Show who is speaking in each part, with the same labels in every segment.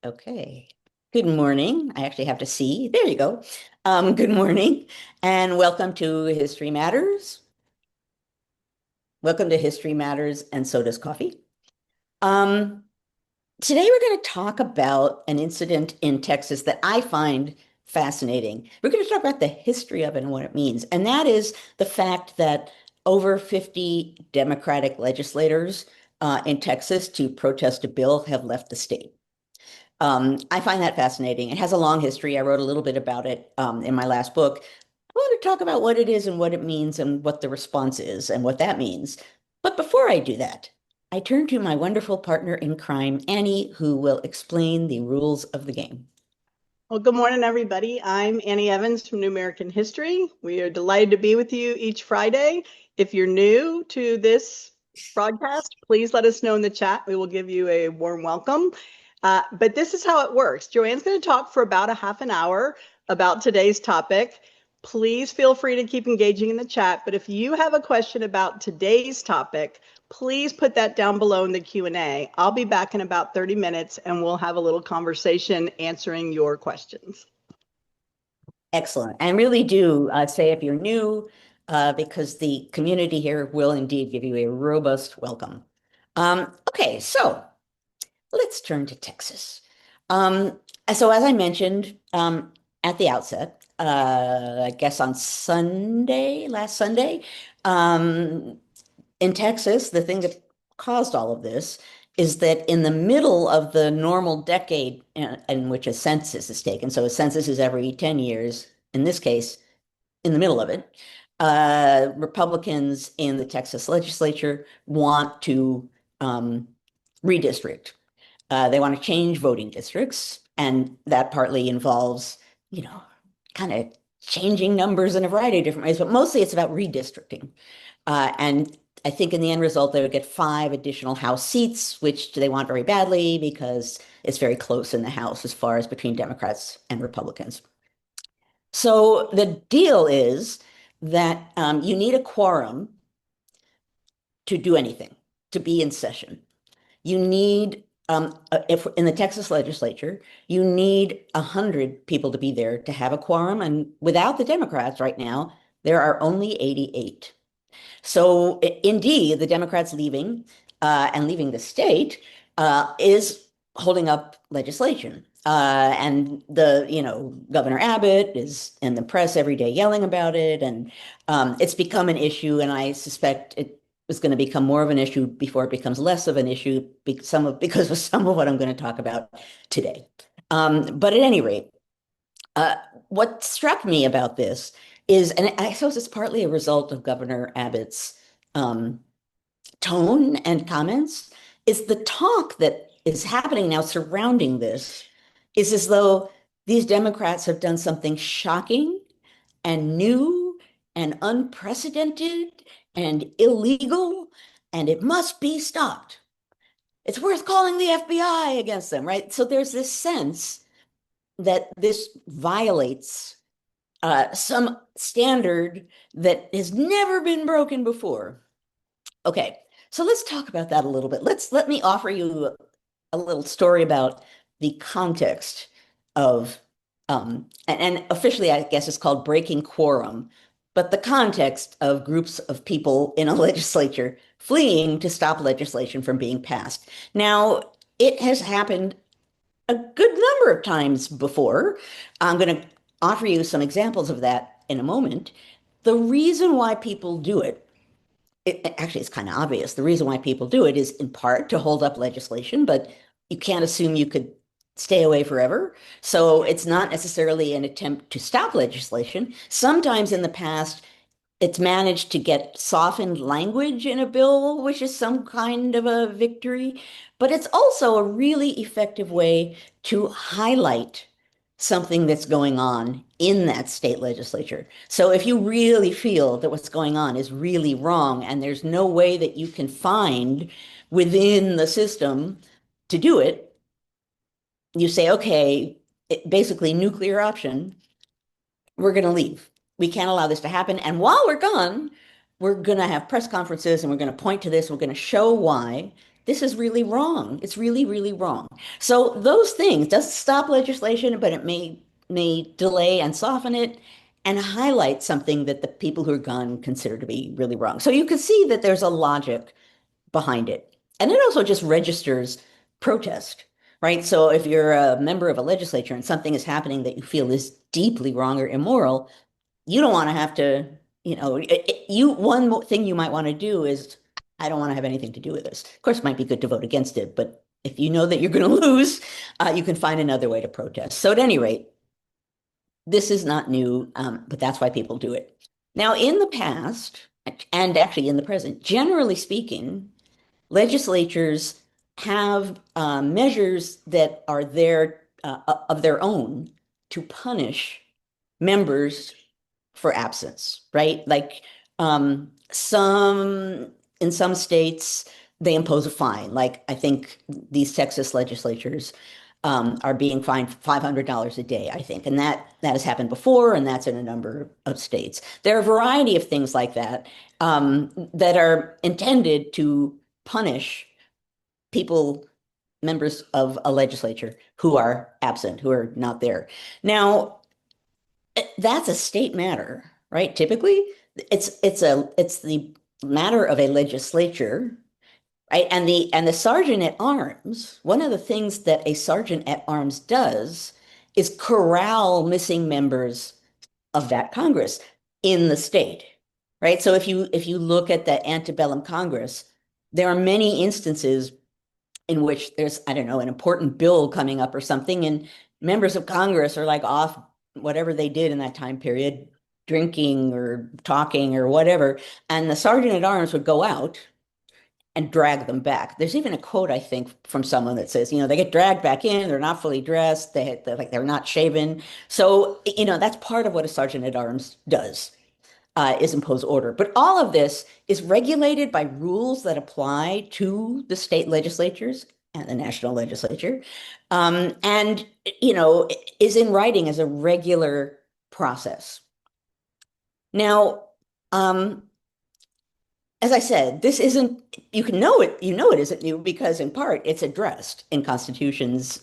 Speaker 1: Okay. Good morning. I actually have to see. There you go. Good morning and welcome to History Matters. Welcome to History Matters, and so does coffee. Um, Today we're going to talk about an incident in Texas that I find fascinating. We're going to talk about the history of it and what it means. And that is the fact that over 50 Democratic legislators in Texas to protest a bill have left the state. I find that fascinating. It has a long history. I wrote a little bit about it in my last book. I want to talk about what it is and what it means and what the response is and what that means. But before I do that, I turn to my wonderful partner in crime, Annie, who will explain the rules of the game.
Speaker 2: Well, good morning, everybody. I'm Annie Evans from New American History. We are delighted to be with you each Friday. If you're new to this broadcast, please let us know in the chat. We will give you a warm welcome. But this is how it works. Joanne's going to talk for about a half an hour about today's topic. Please feel free to keep engaging in the chat. But if you have a question about today's topic, please put that down below in the Q&A. I'll be back in about 30 minutes and we'll have a little conversation answering your questions.
Speaker 1: Excellent. And really do say if you're new, because the community here will indeed give you a robust welcome. Okay, so let's turn to Texas. Um, so as I mentioned at the outset, I guess on last Sunday, um, in Texas, the thing that caused all of this is that in the middle of the normal decade in which a census is taken, so a census is every 10 years, in this case, in the middle of it, Republicans in the Texas legislature want to redistrict. They want to change voting districts, and that partly involves, you know, kind of changing numbers in a variety of different ways, but mostly it's about redistricting. And I think in the end result, they would get 5 additional House seats, which they want very badly because it's very close in the House as far as between Democrats and Republicans. So the deal is that you need a quorum to do anything, to be in session. You need, if in the Texas legislature, you need 100 people to be there to have a quorum. And without the Democrats right now, there are only 88. So indeed, the Democrats leaving and leaving the state is holding up legislation. And Governor Abbott is in the press every day yelling about it, and it's become an issue. And I suspect it is going to become more of an issue before it becomes less of an issue, because of some of what I'm going to talk about today. But at any rate, uh, what struck me about this is, and I suppose it's partly a result of Governor Abbott's um, tone and comments, is the talk that is happening now surrounding this is as though these Democrats have done something shocking and new and unprecedented and illegal, and it must be stopped. It's worth calling the FBI against them, right? So there's this sense that this violates some standard that has never been broken before. Okay, so let's talk about that a little bit. Let me offer you a little story about the context of and officially I guess it's called breaking quorum, but the context of groups of people in a legislature fleeing to stop legislation from being passed. Now, it has happened a good number of times before. I'm going to offer you some examples of that in a moment. The reason why people do it actually it's kind of obvious. The reason why people do it is in part to hold up legislation, but you can't assume you could stay away forever. So it's not necessarily an attempt to stop legislation. Sometimes in the past, it's managed to get softened language in a bill, which is some kind of a victory. But it's also a really effective way to highlight something that's going on in that state legislature. So if you really feel that what's going on is really wrong and there's no way that you can find within the system to do it, you say, okay, basically nuclear option, we're going to leave. We can't allow this to happen. And while we're gone, we're going to have press conferences and we're going to point to this. We're going to show why. this is really wrong. It's really, really wrong. So those things doesn't stop legislation, but it may delay and soften it and highlight something that the people who are gone consider to be really wrong. So you can see that there's a logic behind it. And it also just registers protest, right? So if you're a member of a legislature and something is happening that you feel is deeply wrong or immoral, you don't want to have to, you one thing you might want to do is, I don't want to have anything to do with this. Of course, it might be good to vote against it, but if you know that you're going to lose, you can find another way to protest. So at any rate, this is not new, but that's why people do it. Now, in the past, and actually in the present, generally speaking, legislatures have measures that are there of their own to punish members for absence, right? Like some in some states they impose a fine. Like I think these Texas legislatures are being fined $500 a day, I think, and that has happened before, and that's in a number of states. There are a variety of things like that that are intended to punish people, members of a legislature who are absent, who are not there. Now, that's a state matter, right? Typically, it's the matter of a legislature, right? And the sergeant at arms, one of the things that a sergeant at arms does is corral missing members of that Congress in the state, right? So if you look at the antebellum Congress, there are many instances in which there's, I don't know, an important bill coming up or something, and members of Congress are like off whatever they did in that time period, drinking or talking or whatever, and the sergeant at arms would go out and drag them back. There's even a quote, I think, from someone that says, they get dragged back in, they're not fully dressed, they're not shaven. So, that's part of what a sergeant at arms does is impose order. But all of this is regulated by rules that apply to the state legislatures and the national legislature, and is in writing as a regular process. Now, as I said, this isn't, you know it isn't new because in part it's addressed in constitutions,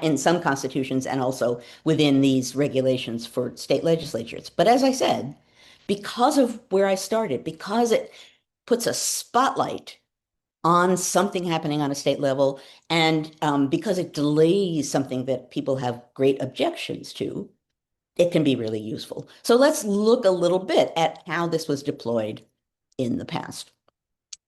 Speaker 1: in some constitutions and also within these regulations for state legislatures. But as I said, because of where I started, because it puts a spotlight on something happening on a state level, and because it delays something that people have great objections to, it can be really useful. So let's look a little bit at how this was deployed in the past.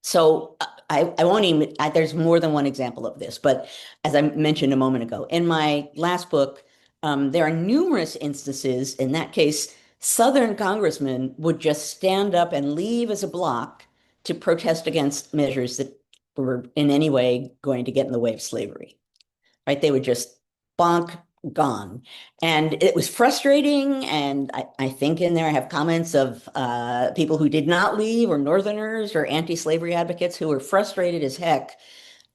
Speaker 1: So I won't even, there's more than one example of this, but as I mentioned a moment ago, in my last book, there are numerous instances. In that case, Southern congressmen would just stand up and leave as a block to protest against measures that were in any way going to get in the way of slavery, right? They would just bonk, gone. And it was frustrating. And I think in there I have comments of people who did not leave, or Northerners or anti-slavery advocates who were frustrated as heck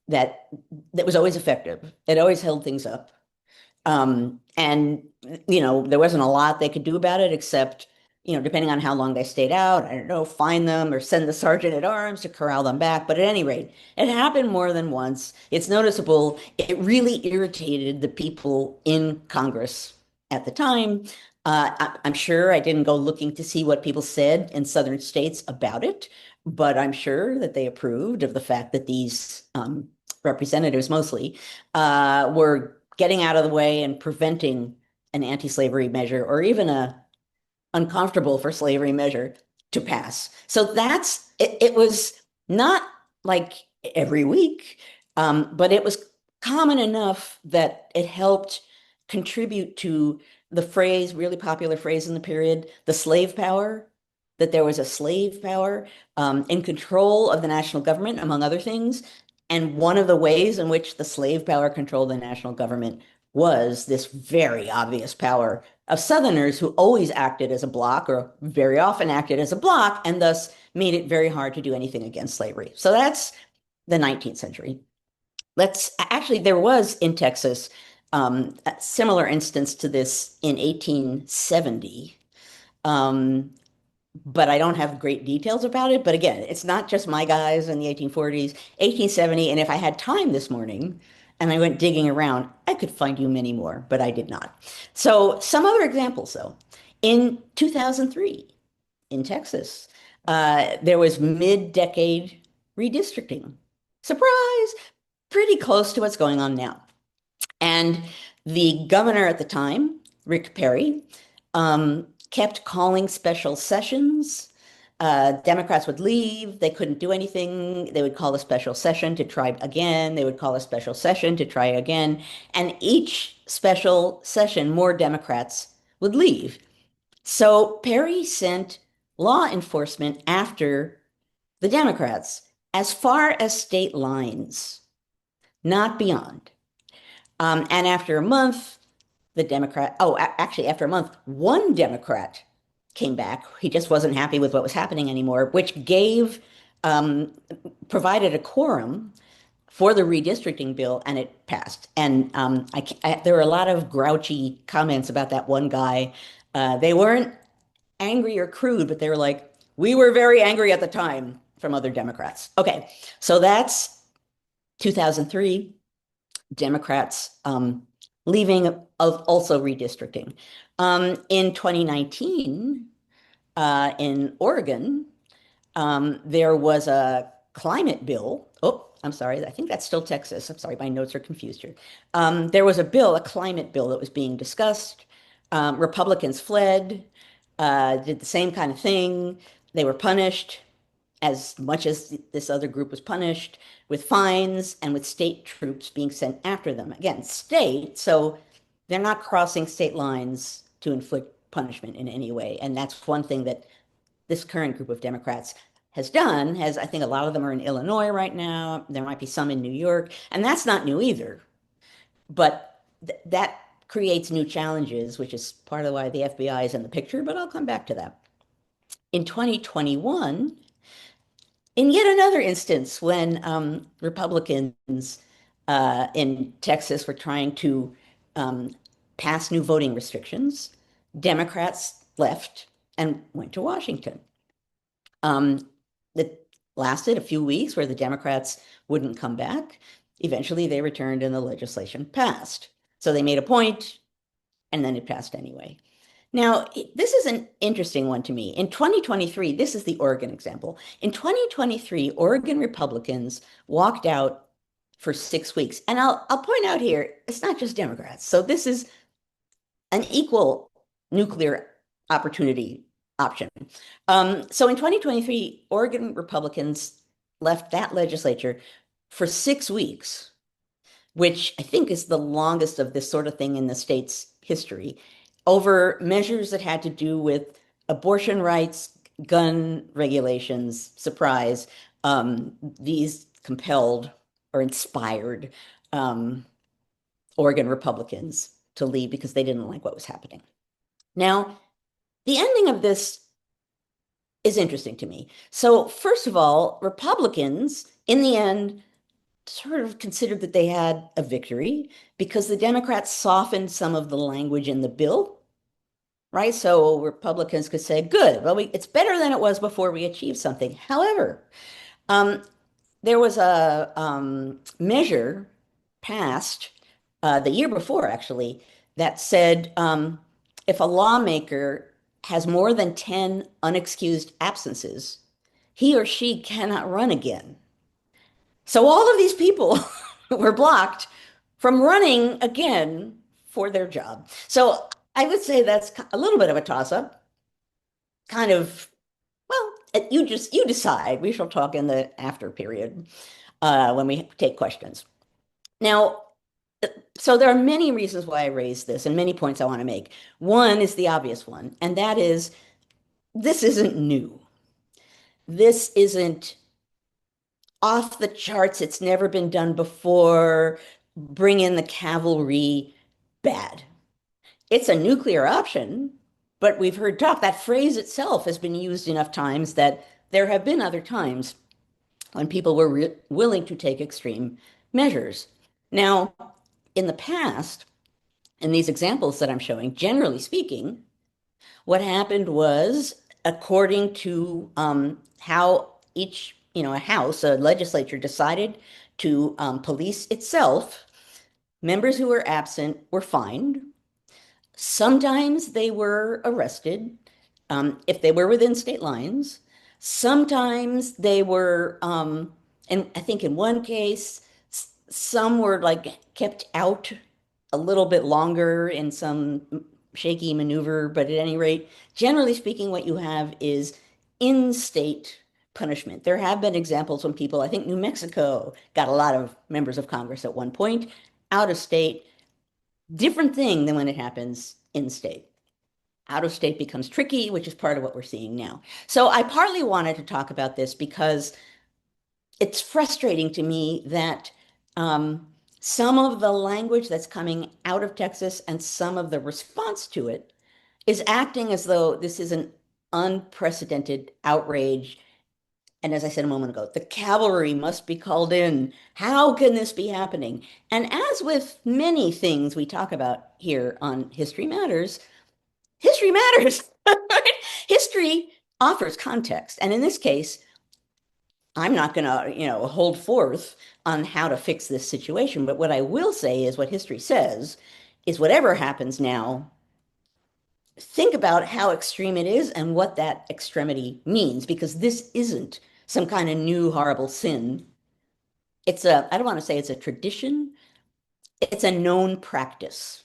Speaker 1: that that was always effective. It always held things up. And, there wasn't a lot they could do about it except, depending on how long they stayed out, I don't know, fine them or send the sergeant at arms to corral them back. But at any rate, it happened more than once. It's noticeable. It really irritated the people in Congress at the time. I'm sure I didn't go looking to see what people said in southern states about it, but I'm sure that they approved of the fact that these representatives mostly were getting out of the way and preventing an anti-slavery measure or even a uncomfortable for slavery measure to pass. So that's it, it was not like every week, but it was common enough that it helped contribute to the phrase, really popular phrase in the period, the slave power, that there was a slave power in control of the national government, among other things. And one of the ways in which the slave power controlled the national government was this very obvious power of Southerners who always acted as a bloc or very often acted as a bloc and thus made it very hard to do anything against slavery. So that's the 19th century. There was in Texas a similar instance to this in 1870. Um, but I don't have great details about it. But again, it's not just my guys in the 1840s, 1870. And if I had time this morning and I went digging around, I could find you many more, but I did not. So, some other examples, though. In 2003, in Texas, there was mid-decade redistricting. Surprise! Pretty close to what's going on now. And the governor at the time, Rick Perry, kept calling special sessions. Democrats would leave. They couldn't do anything. They would call a special session to try again. They would call a special session to try again. And each special session, more Democrats would leave. So Perry sent law enforcement after the Democrats as far as state lines, not beyond. And after a month, actually, after a month, one Democrat came back. He just wasn't happy with what was happening anymore, which um, provided a quorum for the redistricting bill, and it passed. And there were a lot of grouchy comments about that one guy. They weren't angry or crude, but they were like, we were very angry at the time from other Democrats. Okay, so that's 2003. Democrats leaving of also redistricting. In 2019, in Oregon, there was a climate bill. Oh, I'm sorry. I think that's still Texas. I'm sorry. My notes are confused here. There was a bill, a climate bill that was being discussed. Republicans fled, did the same kind of thing. They were punished as much as this other group was punished with fines and with state troops being sent after them. Again, state, so they're not crossing state lines to inflict punishment in any way. And that's one thing that this current group of Democrats has done, has I think a lot of them are in Illinois right now. There might be some in New York, and that's not new either. But that creates new challenges, which is part of why the FBI is in the picture, but I'll come back to that. In 2021, in yet another instance when Republicans in Texas were trying to pass new voting restrictions, Democrats left and went to Washington. It lasted a few weeks where the Democrats wouldn't come back. Eventually, they returned and the legislation passed. So they made a point, and then it passed anyway. Now, this is an interesting one to me. In 2023, this is the Oregon example. In 2023, Oregon Republicans walked out for 6 weeks. And I'll point out here, it's not just Democrats. So this is an equal nuclear opportunity option. So in 2023, Oregon Republicans left that legislature for 6 weeks, which I think is the longest of this sort of thing in the state's history, over measures that had to do with abortion rights, gun regulations. Surprise, these compelled or inspired um, Oregon Republicans to leave because they didn't like what was happening. Now, the ending of this is interesting to me. So, first of all, Republicans, in the end, sort of considered that they had a victory because the Democrats softened some of the language in the bill, right? So Republicans could say, good, well, it's better than it was before we achieved something. However, um, there was a measure passed the year before, actually, that said if a lawmaker has more than 10 unexcused absences, he or she cannot run again. So all of these people were blocked from running again for their job. So I would say that's a little bit of a toss-up. Kind of, well, you decide. We shall talk in the after period when we take questions. Now, so there are many reasons why I raised this and many points I want to make. One is the obvious one, and that is this isn't new. This isn't off the charts. It's never been done before. Bring in the cavalry, bad. It's a nuclear option, but we've heard talk. That phrase itself has been used enough times that there have been other times when people were willing to take extreme measures. Now, in the past, in these examples that I'm showing, generally speaking, what happened was according to how each, a house, a legislature decided to police itself. Members who were absent were fined. Sometimes they were arrested if they were within state lines. Sometimes they were, and I think in one case, some were like kept out a little bit longer in some shaky maneuver. But at any rate, generally speaking, what you have is in-state punishment. There have been examples when people, I think New Mexico got a lot of members of Congress at one point, out of state. Different thing than when it happens in state. Out of state becomes tricky, which is part of what we're seeing now. So I partly wanted to talk about this because it's frustrating to me that some of the language that's coming out of Texas and some of the response to it is acting as though this is an unprecedented outrage. And as I said a moment ago, the cavalry must be called in. How can this be happening? And as with many things we talk about here on History Matters, history matters. Right? History offers context. And in this case, I'm not going to, hold forth on how to fix this situation. But what I will say is what history says is whatever happens now, think about how extreme it is and what that extremity means, because this isn't some kind of new horrible sin. I don't want to say it's a tradition, it's a known practice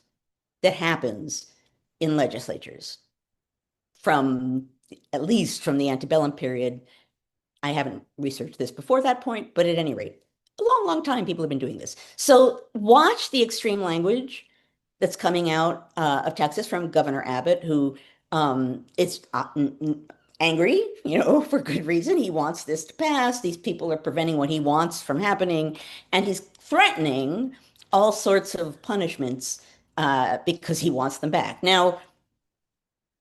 Speaker 1: that happens in legislatures from at least from the antebellum period. I haven't researched this before that point, but at any rate, a long, long time people have been doing this. So watch the extreme language that's coming out of Texas from Governor Abbott, who is angry, for good reason. He wants this to pass. These people are preventing what he wants from happening, and he's threatening all sorts of punishments because he wants them back. Now,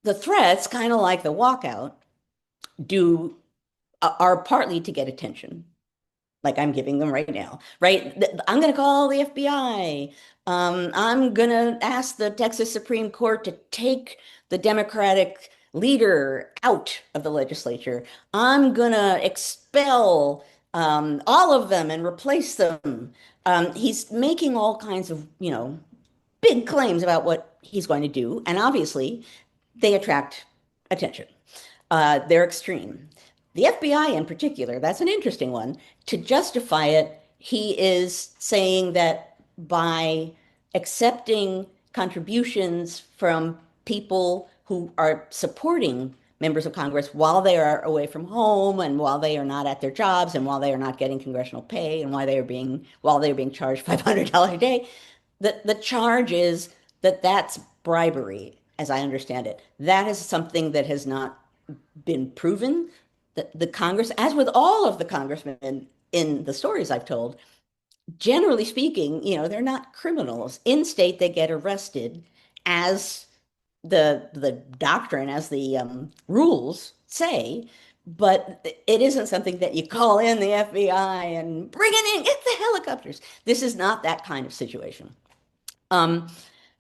Speaker 1: the threats, kind of like the walkout, do are partly to get attention, like I'm giving them right now, right? I'm going to call the FBI. I'm going to ask the Texas Supreme Court to take the Democratic leader out of the legislature. I'm going to expel all of them and replace them. He's making all kinds of, big claims about what he's going to do. And obviously, they attract attention. They're extreme. The FBI in particular, that's an interesting one. To justify it, he is saying that by accepting contributions from people who are supporting members of Congress while they are away from home and while they are not at their jobs and while they are not getting congressional pay and while they are being charged $500 a day, the charge is that that's bribery, as I understand it. That is something that has not been proven. That the Congress, as with all of the congressmen in the stories I've told, generally speaking, they're not criminals. In state, they get arrested as the doctrine, as the rules say, but it isn't something that you call in the FBI and bring it in, get the helicopters. This is not that kind of situation. Um,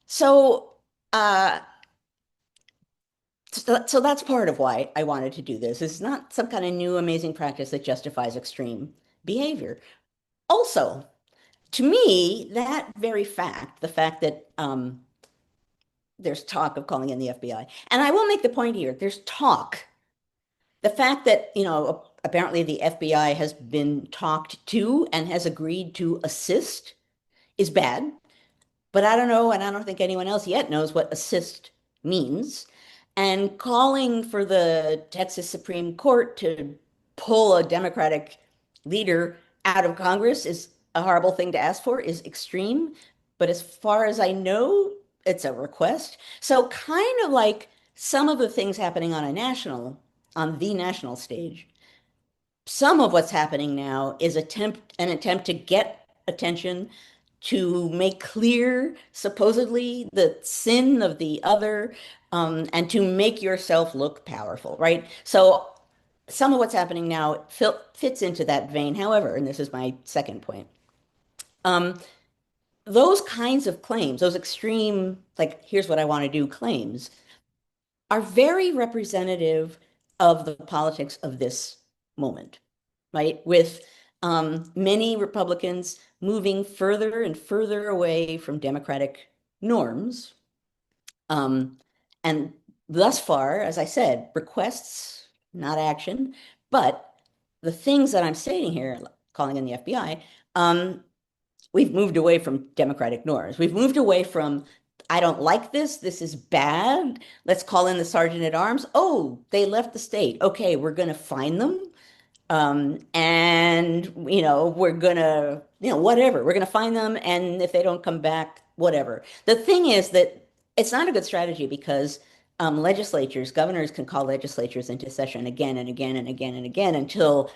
Speaker 1: so, uh, so that's part of why I wanted to do this. It's not some kind of new amazing practice that justifies extreme behavior. Also, to me, that very fact, the fact that there's talk of calling in the FBI, and I will make the point here, there's talk. The fact that, apparently the FBI has been talked to and has agreed to assist is bad. But I don't know, and I don't think anyone else yet knows what assist means. And calling for the Texas Supreme Court to pull a Democratic leader out of Congress is a horrible thing to ask for, is extreme. But as far as I know, it's a request. So kind of like some of the things happening on the national stage, some of what's happening now is an attempt to get attention, to make clear supposedly the sin of the other, and to make yourself look powerful, right? So some of what's happening now fits into that vein. However, and this is my second point, um, those kinds of claims, those extreme, like, here's what I want to do claims, are very representative of the politics of this moment, right? With many Republicans moving further and further away from democratic norms. Um, and thus far, as I said, requests, not action, but the things that I'm stating here, calling in the FBI, we've moved away from democratic norms. We've moved away from, I don't like this. This is bad. Let's call in the sergeant at arms. Oh, they left the state. Okay, we're going to find them. And, we're going to, whatever. We're going to find them. And if they don't come back, whatever. The thing is that it's not a good strategy because legislatures, governors can call legislatures into session again and again and again and again until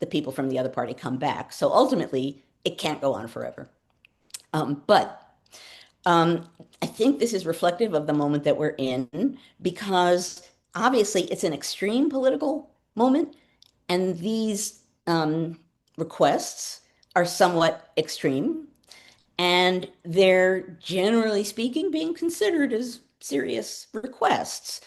Speaker 1: the people from the other party come back. So ultimately, it can't go on forever. But I think this is reflective of the moment that we're in because obviously it's an extreme political moment, and these requests are somewhat extreme, and they're generally speaking being considered as serious requests.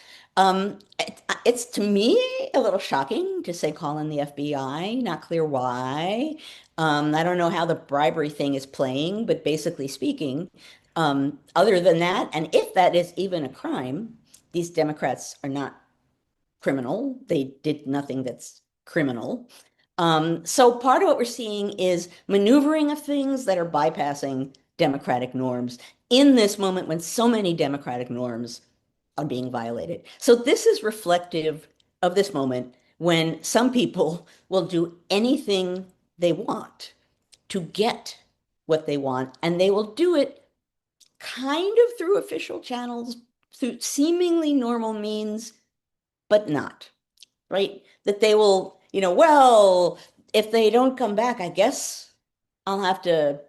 Speaker 1: It's to me a little shocking to say call in the FBI, not clear why. I don't know how the bribery thing is playing, but basically speaking, other than that, and if that is even a crime, these Democrats are not criminal. They did nothing that's criminal. So part of what we're seeing is maneuvering of things that are bypassing democratic norms in this moment when so many democratic norms are being violated. So this is reflective of this moment when some people will do anything they want to get what they want, and they will do it kind of through official channels, through seemingly normal means, but not, right? That they will, well, if they don't come back, I guess I'll have to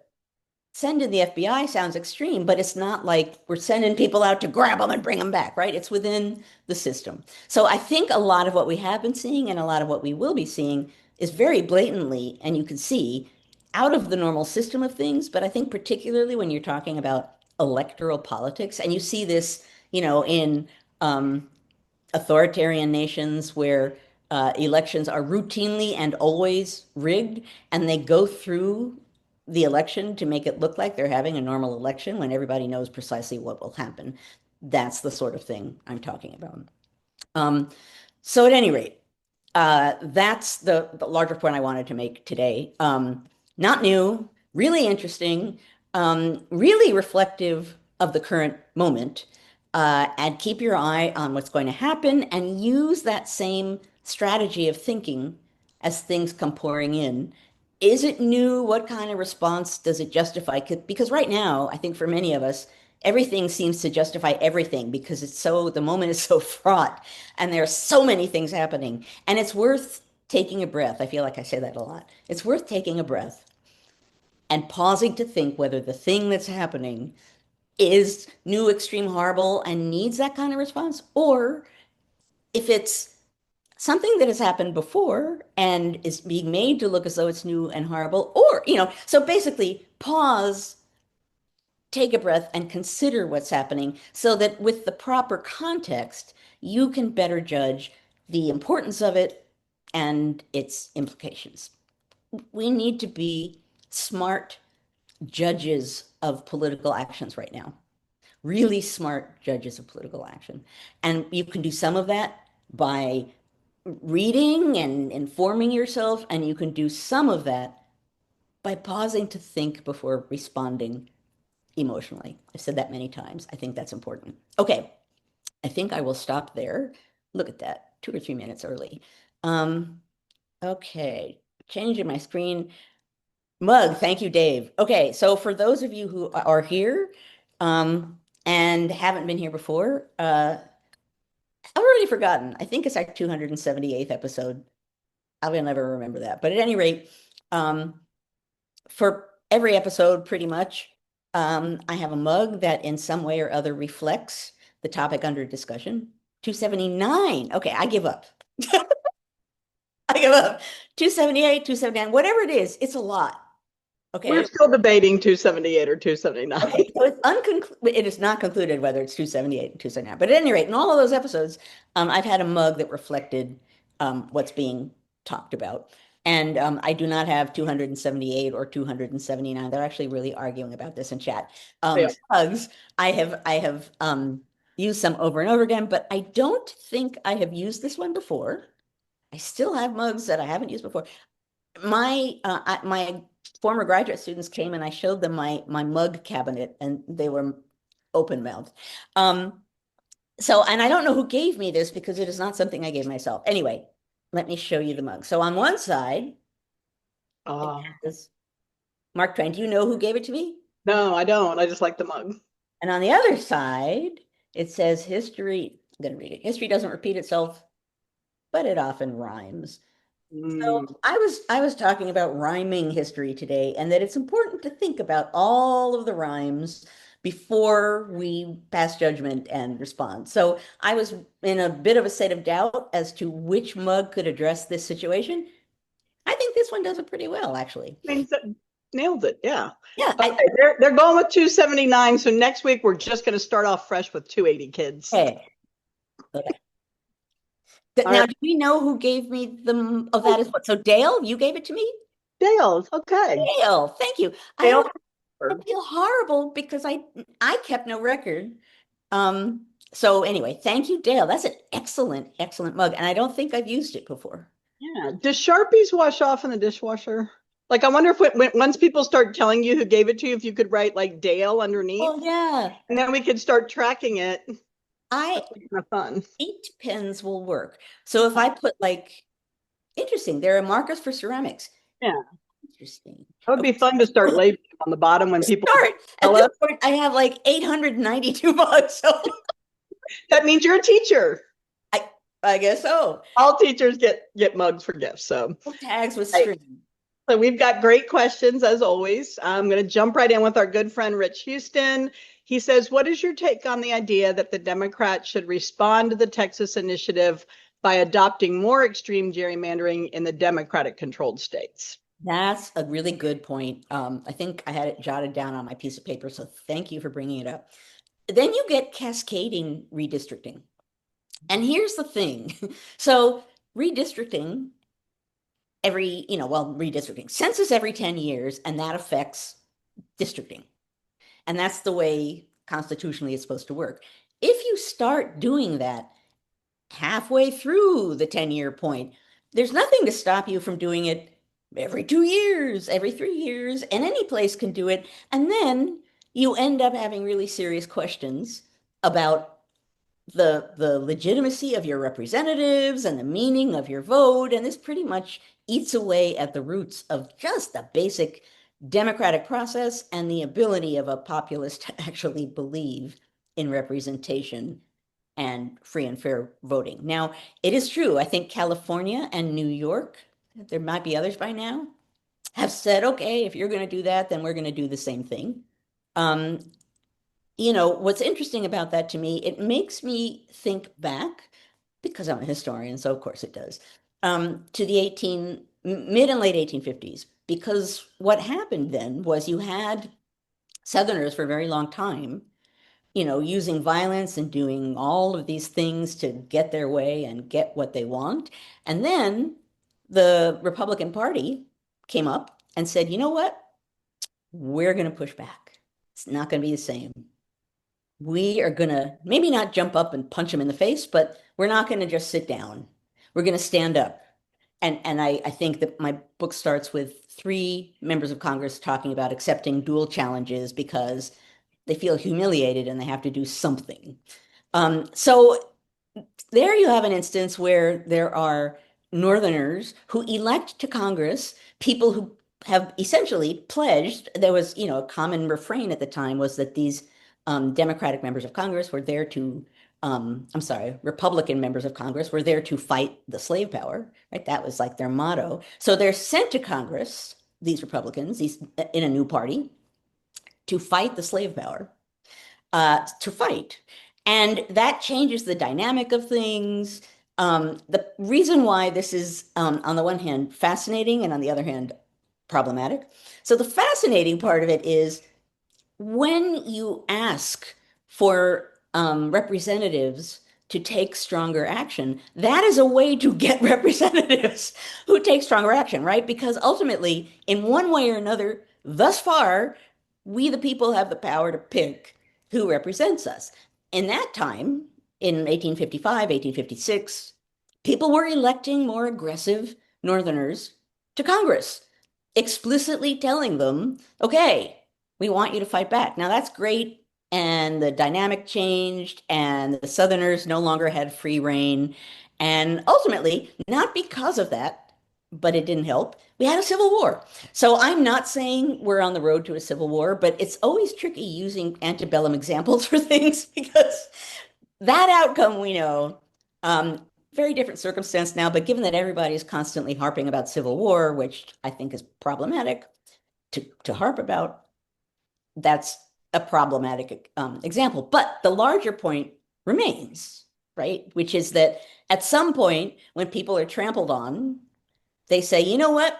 Speaker 1: send in the FBI. Sounds extreme, but it's not like we're sending people out to grab them and bring them back, right? It's within the system. So I think a lot of what we have been seeing and a lot of what we will be seeing is very blatantly, and you can see out of the normal system of things. But I think particularly when you're talking about electoral politics, and you see this, in authoritarian nations where elections are routinely and always rigged, and they go through the election to make it look like they're having a normal election when everybody knows precisely what will happen. That's the sort of thing I'm talking about. Um, so at any rate, that's the larger point I wanted to make today. Not new, really interesting, really reflective of the current moment. And keep your eye on what's going to happen and use that same strategy of thinking as things come pouring in. Is it new? What kind of response does it justify? Because right now, I think for many of us, everything seems to justify everything because the moment is so fraught and there are so many things happening. And it's worth taking a breath. I feel like I say that a lot. It's worth taking a breath and pausing to think whether the thing that's happening is new, extreme, horrible, and needs that kind of response, or if it's something that has happened before and is being made to look as though it's new and horrible, or, so basically pause, take a breath, and consider what's happening so that with the proper context, you can better judge the importance of it and its implications. We need to be smart judges of political actions right now, really smart judges of political action. And you can do some of that by reading and informing yourself, and you can do some of that by pausing to think before responding emotionally. I've said that many times. I think that's important. Okay, I think I will stop there. Look at that, 2 or 3 minutes early. Okay, changing my screen. Mug, thank you, Dave. Okay, so for those of you who are here and haven't been here before, I've already forgotten. I think it's our 278th episode. I will never remember that. But at any rate, for every episode, pretty much, I have a mug that in some way or other reflects the topic under discussion. 279. Okay, I give up. I give up. 278, 279, whatever it is, it's a lot. Okay.
Speaker 2: We're still debating 278 or 279.
Speaker 1: Okay, so it is not concluded whether it's 278 and 279. But at any rate, in all of those episodes, I've had a mug that reflected what's being talked about. And I do not have 278 or 279. They're actually really arguing about this in chat.
Speaker 2: Yeah.
Speaker 1: Hugs, I have used some over and over again, but I don't think I have used this one before. I still have mugs that I haven't used before. My former graduate students came and I showed them my mug cabinet and they were open mouthed. Um, and I don't know who gave me this because it is not something I gave myself. Anyway, let me show you the mug. So on one side, it
Speaker 2: Uh,
Speaker 1: has Mark Twain. Do you know who gave it to me?
Speaker 2: no, I don't. I just like the mug.
Speaker 1: And on the other side, it says history. I'm going to read it. History doesn't repeat itself, but it often rhymes. So
Speaker 2: Mm.
Speaker 1: I was talking about rhyming history today, and that it's important to think about all of the rhymes before we pass judgment and respond. So I was in a bit of a state of doubt as to which mug could address this situation. I think this one does it pretty well, actually.
Speaker 2: Means that nailed it. Yeah.
Speaker 1: Yeah,
Speaker 2: Okay, they're going with 279. So next week we're just going to start off fresh with 280 kids.
Speaker 1: okay. Okay.
Speaker 2: All
Speaker 1: Now,
Speaker 2: right.
Speaker 1: do we know who gave me the? Oh, that is what. So Dale, you gave it to me?
Speaker 2: Dale. Okay.
Speaker 1: Dale, thank you.
Speaker 2: Dale.
Speaker 1: I feel horrible because I kept no record. So anyway, thank you, Dale. That's an excellent, excellent mug, and I don't think I've used it before.
Speaker 2: Yeah. Does Sharpies wash off in the dishwasher? Like, I wonder if once people start telling you who gave it to you, if you could write like Dale underneath,
Speaker 1: Oh yeah,
Speaker 2: and then we could start tracking it.
Speaker 1: I
Speaker 2: That's kind of fun.
Speaker 1: ink pens will work. So if I put like interesting, there are markers for ceramics.
Speaker 2: Yeah.
Speaker 1: Interesting.
Speaker 2: That would
Speaker 1: Okay,
Speaker 2: be fun to start labeling on the bottom when people
Speaker 1: start. At
Speaker 2: tell
Speaker 1: this
Speaker 2: us.
Speaker 1: point, I have like 892 mugs, so
Speaker 2: That means you're a teacher.
Speaker 1: I I guess so.
Speaker 2: All teachers get mugs for gifts. So,
Speaker 1: Tags with
Speaker 2: right.
Speaker 1: string.
Speaker 2: So we've got great questions as always. I'm going to jump right in with our good friend Rich Houston. He says, "What is your take on the idea that the Democrats should respond to the Texas initiative by adopting more extreme gerrymandering in the Democratic-controlled states?"
Speaker 1: That's a really good point. I think I had it jotted down on my piece of paper, so thank you for bringing it up. Then you get cascading redistricting. And here's the thing. So redistricting redistricting, census every 10 years, and that affects districting. And that's the way constitutionally it's supposed to work. If you start doing that halfway through the 10-year point, there's nothing to stop you from doing it every 2 years, every 3 years, and any place can do it. And then you end up having really serious questions about the legitimacy of your representatives and the meaning of your vote. And this pretty much eats away at the roots of just the basic democratic process and the ability of a populace to actually believe in representation and free and fair voting. Now, it is true. I think California and New York, there might be others by now, have said, okay, if you're going to do that, then we're going to do the same thing. Um, what's interesting about that to me, it makes me think back, because I'm a historian, so of course it does, to the mid and late 1850s. Because what happened then was you had Southerners for a very long time, using violence and doing all of these things to get their way and get what they want. And then the Republican Party came up and said, you know what? We're going to push back. It's not going to be the same. We are going to maybe not jump up and punch them in the face, but we're not going to just sit down. We're going to stand up. And I think that my book starts with three members of Congress talking about accepting dual challenges because they feel humiliated and they have to do something. So there you have an instance where there are Northerners who elect to Congress people who have essentially pledged. There was, a common refrain at the time was that these Democratic members of Congress were there to, I'm sorry, Republican members of Congress were there to fight the slave power, right? That was like their motto. So they're sent to Congress, these Republicans, these in a new party, to fight the slave power, to fight. And that changes the dynamic of things. The reason why this is, on the one hand, fascinating and on the other hand, problematic. So the fascinating part of it is when you ask for representatives to take stronger action, that is a way to get representatives who take stronger action, right? Because ultimately, in one way or another, thus far, we the people have the power to pick who represents us. In that time, in 1855, 1856, people were electing more aggressive Northerners to Congress, explicitly telling them, okay, we want you to fight back. Now, that's great. And the dynamic changed, and the Southerners no longer had free reign. And ultimately, not because of that, but it didn't help, we had a civil war. So I'm not saying we're on the road to a civil war, but it's always tricky using antebellum examples for things because that outcome we know. Very different circumstance now, but given that everybody is constantly harping about civil war, which I think is problematic to harp about, that's a problematic example. But the larger point remains, right? Which is that at some point, when people are trampled on, they say, you know what?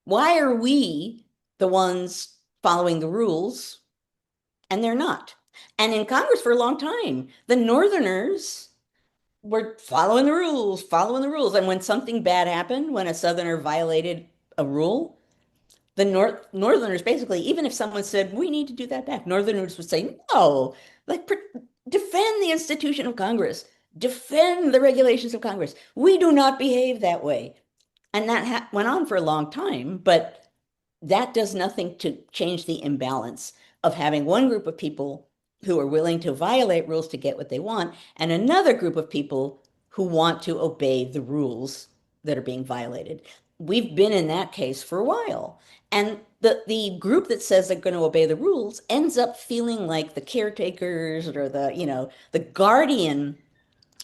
Speaker 1: Why are we the ones following the rules and they're not? And in Congress for a long time, the Northerners were following the rules, following the rules. And when something bad happened, when a Southerner violated a rule, the Northerners basically, even if someone said, we need to do that back, Northerners would say, no, like defend the institution of Congress, defend the regulations of Congress. We do not behave that way. And that went on for a long time, but that does nothing to change the imbalance of having one group of people who are willing to violate rules to get what they want, and another group of people who want to obey the rules that are being violated. We've been in that case for a while. And the group that says they're going to obey the rules ends up feeling like the caretakers or the guardian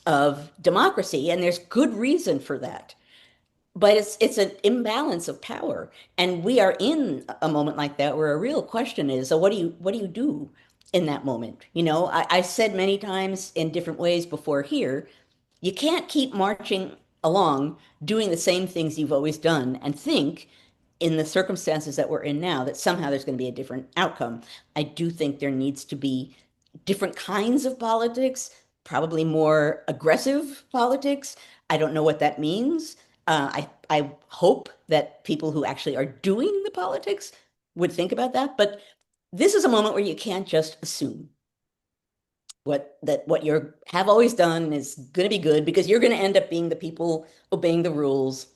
Speaker 1: of democracy. And there's good reason for that. But it's an imbalance of power, and we are in a moment like that where a real question is, so what do you do in that moment? I said many times in different ways before here, you can't keep marching along doing the same things you've always done and think in the circumstances that we're in now that somehow there's going to be a different outcome. I do think there needs to be different kinds of politics, probably more aggressive politics. I don't know what that means. I hope that people who actually are doing the politics would think about that. But this is a moment where you can't just assume what you have always done is going to be good because you're going to end up being the people obeying the rules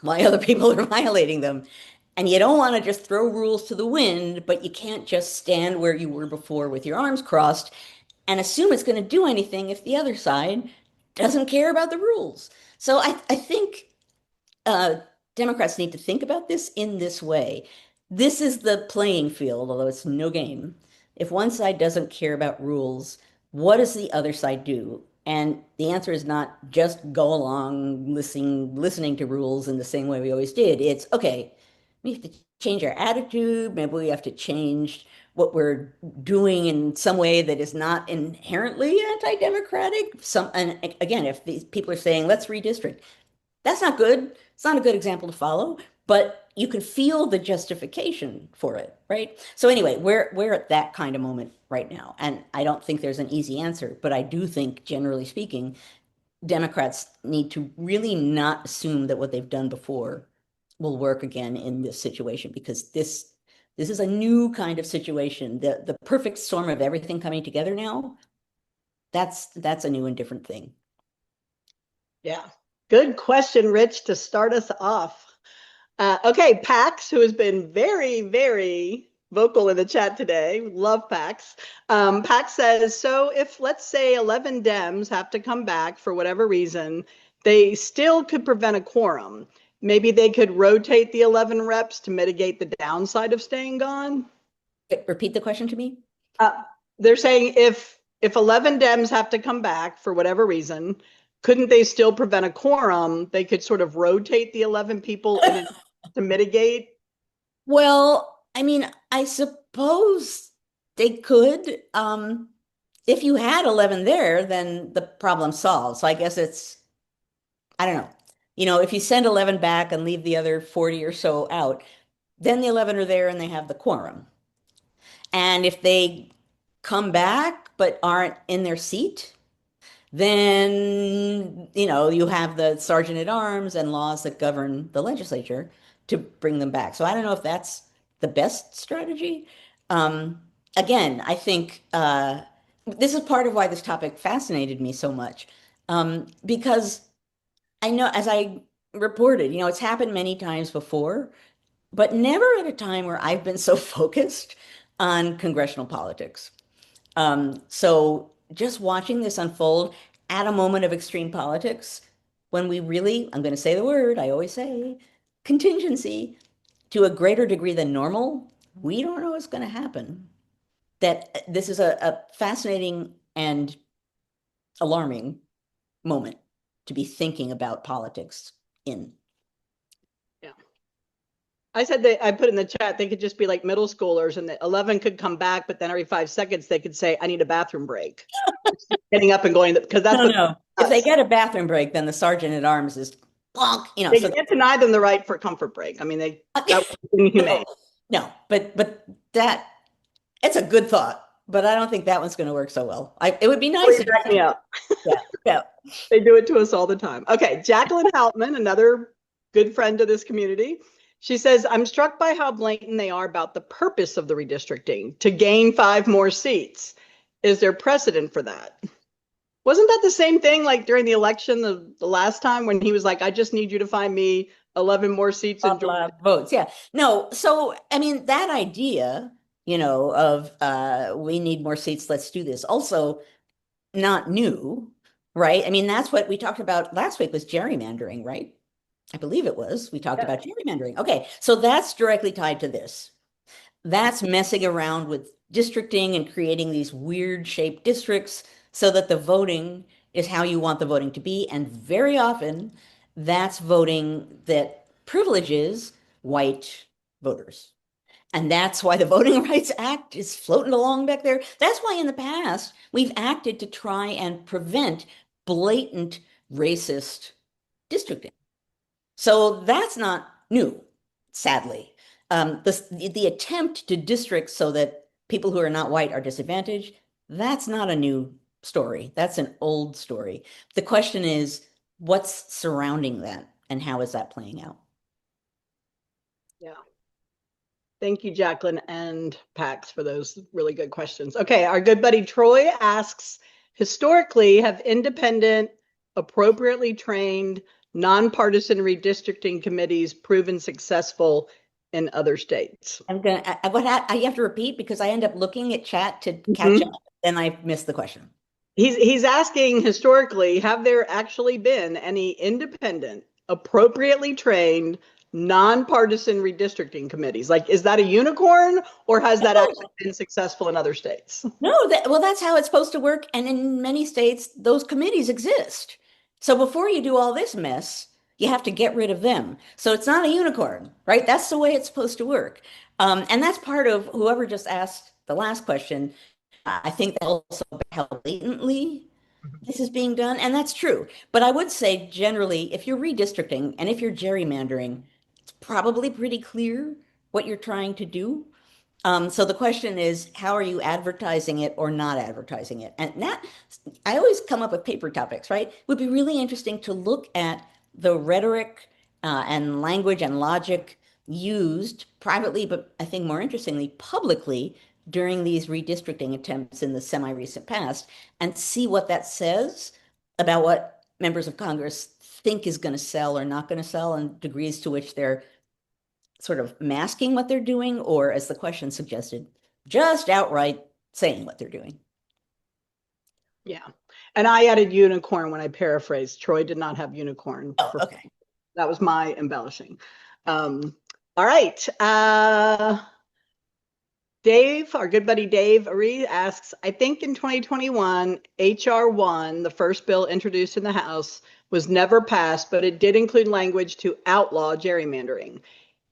Speaker 1: while other people are violating them. And you don't want to just throw rules to the wind, but you can't just stand where you were before with your arms crossed and assume it's going to do anything if the other side doesn't care about the rules. So I think uh, Democrats need to think about this in this way. This is the playing field, although it's no game. If one side doesn't care about rules, what does the other side do? And the answer is not just go along listening to rules in the same way we always did. It's okay, we have to change our attitude. Maybe we have to change what we're doing in some way that is not inherently anti-democratic. And again, if these people are saying, let's redistrict, that's not good. It's not a good example to follow, but you can feel the justification for it, right? So anyway, we're at that kind of moment right now, and I don't think there's an easy answer, but I do think, generally speaking, Democrats need to really not assume that what they've done before will work again in this situation because this is a new kind of situation. The perfect storm of everything coming together now, that's a new and different thing.
Speaker 2: Yeah. Good question, Rich, to start us off. Okay, Pax, who has been very, very vocal in the chat today, love Pax. Pax says, so if let's say 11 Dems have to come back for whatever reason, they still could prevent a quorum. Maybe they could rotate the 11 reps to mitigate the downside of staying gone.
Speaker 1: Repeat the question to me.
Speaker 2: They're saying if 11 Dems have to come back for whatever reason, couldn't they still prevent a quorum? They could sort of rotate the 11 people to mitigate.
Speaker 1: Well, I mean, I suppose they could. If you had 11 there, then the problem solved. So I guess I don't know. If you send 11 back and leave the other 40 or so out, then the 11 are there and they have the quorum. And if they come back but aren't in their seat, then, you have the sergeant at arms and laws that govern the legislature to bring them back. So I don't know if that's the best strategy. Um, Again, I think this is part of why this topic fascinated me so much. Because I know, as I reported, it's happened many times before, but never at a time where I've been so focused on congressional politics. So just watching this unfold at a moment of extreme politics, when we really, I'm going to say the word, I always say, contingency, to a greater degree than normal, we don't know what's going to happen. That this is a fascinating and alarming moment to be thinking about politics in.
Speaker 2: Yeah. I said that I put in the chat, they could just be like middle schoolers and the 11 could come back, but then every 5 seconds they could say, I need a bathroom break. Getting up and going, because that's
Speaker 1: No,
Speaker 2: what
Speaker 1: no. If they
Speaker 2: does.
Speaker 1: get a bathroom break, then the sergeant at arms is bonk,
Speaker 2: They
Speaker 1: so
Speaker 2: can't deny them the right for comfort break. I mean, that was inhumane.
Speaker 1: no, no, but that it's a good thought, but I don't think that one's going to work so well. It would be nice
Speaker 2: Please
Speaker 1: if,
Speaker 2: back me up.
Speaker 1: yeah, yeah.
Speaker 2: They do it to us all the time. Okay, Jacqueline Houtman, another good friend to this community. She says, I'm struck by how blatant they are about the purpose of the redistricting to gain 5 more seats. Is there precedent for that? Wasn't that the same thing like during the election the last time when he was like, I just need you to find me 11 more seats
Speaker 1: Blah,
Speaker 2: in Georgia?
Speaker 1: blah, votes. Yeah. No, so I mean that idea, of we need more seats, let's do this. Also not new, right? I mean, that's what we talked about last week was gerrymandering, right? I believe it was. We talked
Speaker 2: Yeah.
Speaker 1: about gerrymandering. Okay, so that's directly tied to this. That's messing around with districting and creating these weird shaped districts so that the voting is how you want the voting to be. And very often, that's voting that privileges white voters. And that's why the Voting Rights Act is floating along back there. That's why in the past we've acted to try and prevent blatant racist districting. So that's not new, sadly. The attempt to district so that people who are not white are disadvantaged, that's not a new story. That's an old story. The question is, what's surrounding that and how is that playing out?
Speaker 2: Yeah. Thank you, Jacqueline and Pax, for those really good questions. Okay, our good buddy Troy asks, historically, have independent, appropriately trained, nonpartisan redistricting committees proven successful in other states?
Speaker 1: I'm gonna, I have to repeat because I end up looking at chat to catch up,
Speaker 2: Mhm.
Speaker 1: and I missed the question.
Speaker 2: He's asking historically, have there actually been any independent, appropriately trained, nonpartisan redistricting committees? Like, is that a unicorn or has that actually been successful in other states?
Speaker 1: No, well, that's how it's supposed to work. And in many states, those committees exist. So before you do all this mess, you have to get rid of them. So it's not a unicorn, right? That's the way it's supposed to work. And that's part of whoever just asked the last question. I think that also how blatantly this is being done. And that's true. But I would say generally, if you're redistricting and if you're gerrymandering, it's probably pretty clear what you're trying to do. So the question is, how are you advertising it or not advertising it? And that, I always come up with paper topics, right? It would be really interesting to look at the rhetoric and language and logic used privately, but I think more interestingly, publicly during these redistricting attempts in the semi-recent past and see what that says about what members of Congress think is going to sell or not going to sell and degrees to which they're sort of masking what they're doing, or as the question suggested, just outright saying what they're doing.
Speaker 2: Yeah. And I added unicorn when I paraphrased. Troy did not have unicorn.
Speaker 1: Oh, okay.
Speaker 2: That was my embellishing. All right. Dave, our good buddy Dave Ari asks, I think in 2021, HR 1, the first bill introduced in the House, was never passed, but it did include language to outlaw gerrymandering.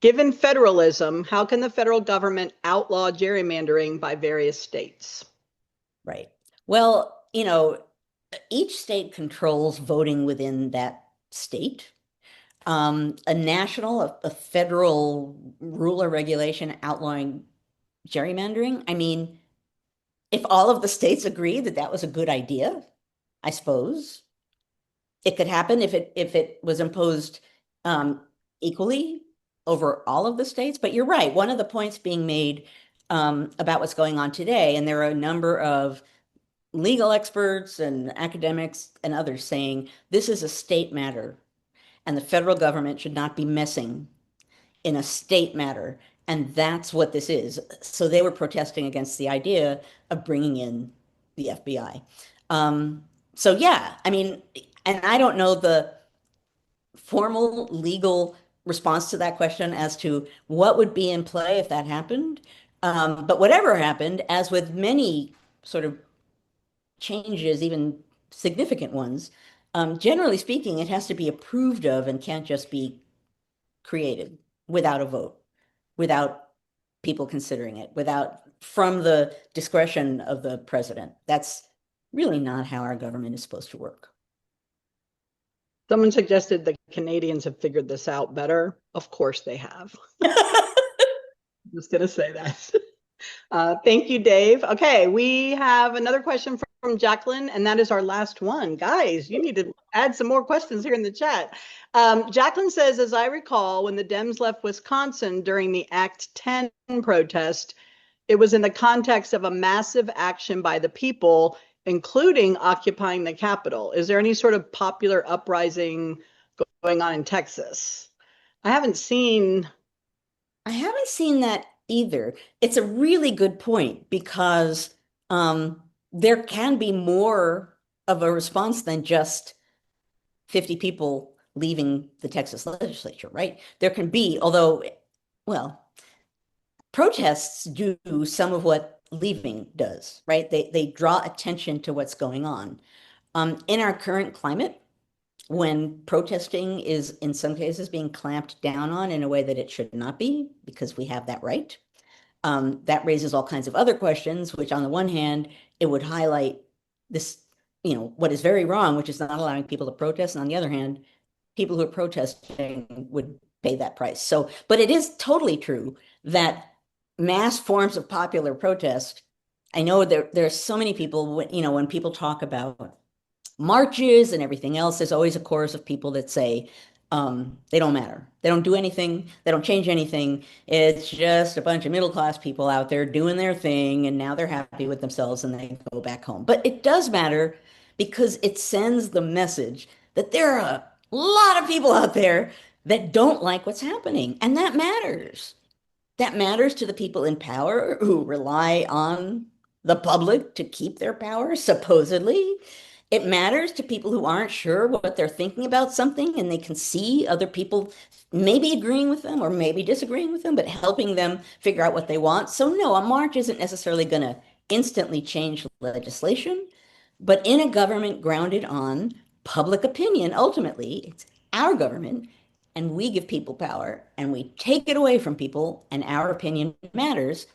Speaker 2: Given federalism, how can the federal government outlaw gerrymandering by various states?
Speaker 1: Right. Well, each state controls voting within that state. A federal rule or regulation outlawing gerrymandering. I mean, if all of the states agreed that that was a good idea, I suppose. It could happen if it was imposed equally over all of the states. But you're right. One of the points being made about what's going on today, and there are a number of legal experts and academics and others saying this is a state matter, and the federal government should not be messing in a state matter. And that's what this is. So they were protesting against the idea of bringing in the FBI. So yeah, I mean, and I don't know the formal legal response to that question as to what would be in play if that happened. But whatever happened, as with many sort of changes, even significant ones, generally speaking, it has to be approved of and can't just be created without a vote, without people considering it, without from the discretion of the president. That's really not how our government is supposed to work.
Speaker 2: Someone suggested the Canadians have figured this out better. Of course they have. I'm just going to say that. Thank you, Dave. Okay, we have another question from Jacqueline, and that is our last one. Guys, you need to add some more questions here in the chat. Jacqueline says, as I recall, when the Dems left Wisconsin during the Act 10 protest, it was in the context of a massive action by the people, including occupying the Capitol. Is there any sort of popular uprising going on in Texas? I haven't seen
Speaker 1: that either. It's a really good point because there can be more of a response than just 50 people leaving the Texas legislature, right? There can be, although, well, protests do some of what leaving does, right? They draw attention to what's going on. In our current climate, when protesting is in some cases being clamped down on in a way that it should not be, because we have that right, that raises all kinds of other questions, which on the one hand, it would highlight this, what is very wrong, which is not allowing people to protest. And on the other hand, people who are protesting would pay that price. So, but it is totally true that mass forms of popular protest, I know there are so many people, when people talk about marches and everything else, there's always a chorus of people that say they don't matter. They don't do anything. They don't change anything. It's just a bunch of middle class people out there doing their thing, and now they're happy with themselves and they go back home. But it does matter because it sends the message that there are a lot of people out there that don't like what's happening, and that matters. That matters to the people in power who rely on the public to keep their power, supposedly. It matters to people who aren't sure what they're thinking about something and they can see other people maybe agreeing with them or maybe disagreeing with them, but helping them figure out what they want. So, no, a march isn't necessarily going to instantly change legislation, but in a government grounded on public opinion, ultimately, it's our government and we give people power and we take it away from people and our opinion matters,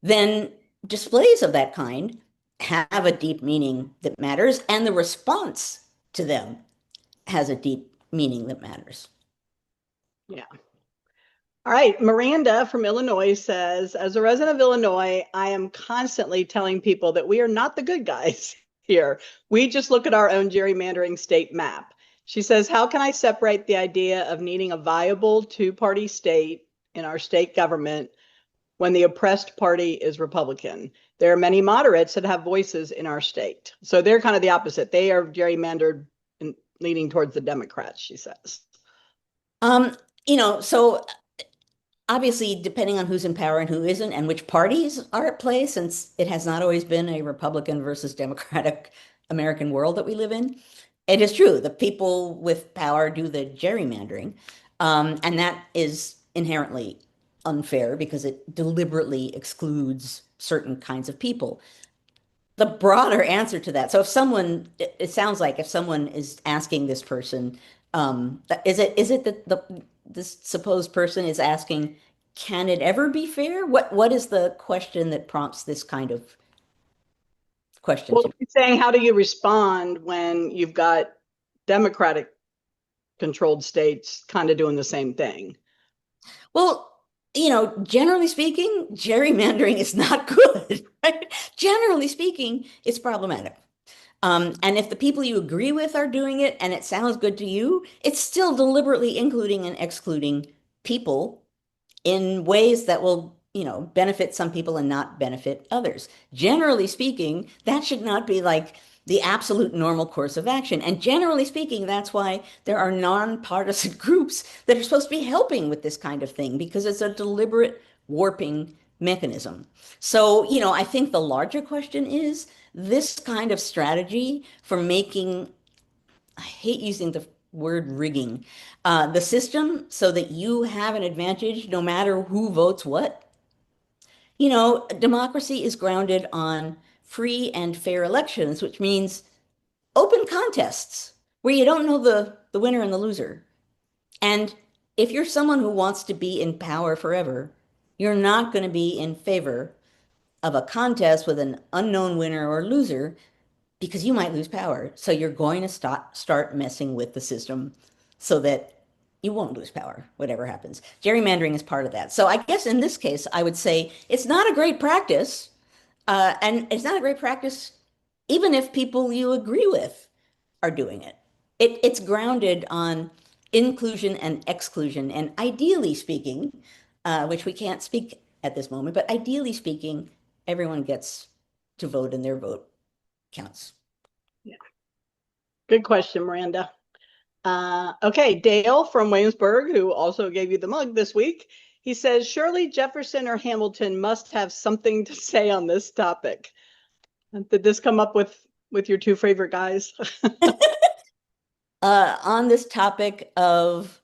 Speaker 1: then displays of that kind have a deep meaning that matters, and the response to them has a deep meaning that matters.
Speaker 2: Yeah. All right. Miranda from Illinois says, as a resident of Illinois, I am constantly telling people that we are not the good guys here. We just look at our own gerrymandering state map. She says, how can I separate the idea of needing a viable two-party state in our state government when the oppressed party is Republican? There are many moderates that have voices in our state. So they're kind of the opposite. They are gerrymandered and leaning towards the Democrats, she says.
Speaker 1: So obviously, depending on who's in power and who isn't, and which parties are at play, since it has not always been a Republican versus Democratic American world that we live in, it is true. The people with power do the gerrymandering. And that is inherently unfair because it deliberately excludes certain kinds of people. The broader answer to that, so if someone, it sounds like if someone is asking this person, is it that this supposed person is asking, can it ever be fair? What is the question that prompts this kind of question
Speaker 2: Well,
Speaker 1: to me?
Speaker 2: he's saying, how do you respond when you've got Democratic controlled states kind of doing the same thing?
Speaker 1: Well, generally speaking, gerrymandering is not good, right? Generally speaking, it's problematic. And if the people you agree with are doing it and it sounds good to you, it's still deliberately including and excluding people in ways that will, benefit some people and not benefit others. Generally speaking, that should not be like the absolute normal course of action. And generally speaking, that's why there are nonpartisan groups that are supposed to be helping with this kind of thing because it's a deliberate warping mechanism. So, I think the larger question is this kind of strategy for making, I hate using the word rigging, the system so that you have an advantage no matter who votes what. Democracy is grounded on free and fair elections, which means open contests where you don't know the winner and the loser. And if you're someone who wants to be in power forever, you're not going to be in favor of a contest with an unknown winner or loser because you might lose power. So you're going to start messing with the system so that you won't lose power, whatever happens. Gerrymandering is part of that. So I guess in this case, I would say it's not a great practice. And it's not a great practice even if people you agree with are doing it. It's grounded on inclusion and exclusion. And ideally speaking, which we can't speak at this moment, but ideally speaking, everyone gets to vote and their vote counts.
Speaker 2: Yeah. Good question, Miranda. Okay, Dale from Williamsburg, who also gave you the mug this week, he says, surely Jefferson or Hamilton must have something to say on this topic. Did this come up with your two favorite guys?
Speaker 1: On this topic of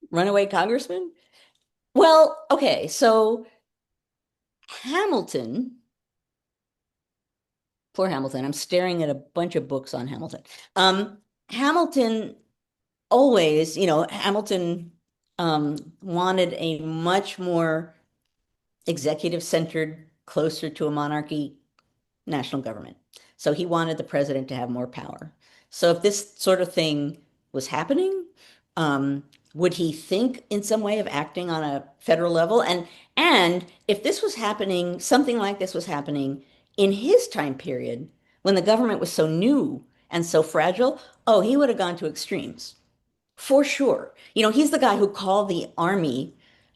Speaker 1: runaway congressman, well, okay, so Hamilton, poor Hamilton, I'm staring at a bunch of books on Hamilton. Hamilton always, Hamilton wanted a much more executive centered, closer to a monarchy national government. So he wanted the president to have more power. So if this sort of thing was happening, um, would he think in some way of acting on a federal level? And if this was happening, something like this was happening in his time period when the government was so new and so fragile, oh, he would have gone to extremes. For sure. He's the guy who called the army